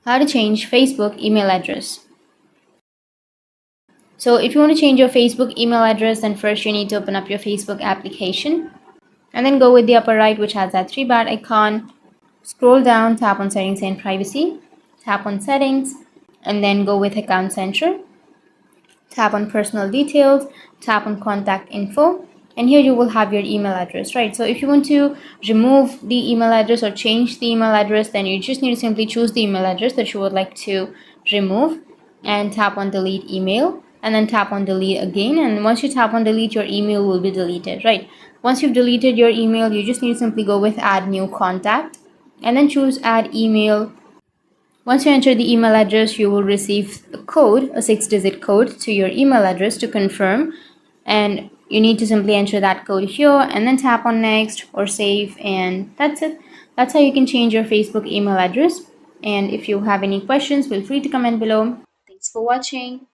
How to change Facebook email address. So if you want to change your Facebook email address, then first you need to open up your Facebook application and then go with the upper right, which has that three bar icon. Scroll down, tap on settings and privacy, tap on settings, and then go with account center. Tap on personal details, tap on contact info, and here you will have your email address, right? So if you want to remove the email address or change the email address, then you just need to simply choose the email address that you would like to remove and tap on delete email, and then tap on delete again. And once you tap on delete, your email will be deleted, right? Once you've deleted your email, you just need to simply go with add new contact and then choose add email. Once you enter the email address, you will receive a code, a 6-digit code to your email address to confirm, and you need to simply enter that code here and then tap on next or save, and that's it. That's how you can change your Facebook email address. And if you have any questions, feel free to comment below. Thanks for watching.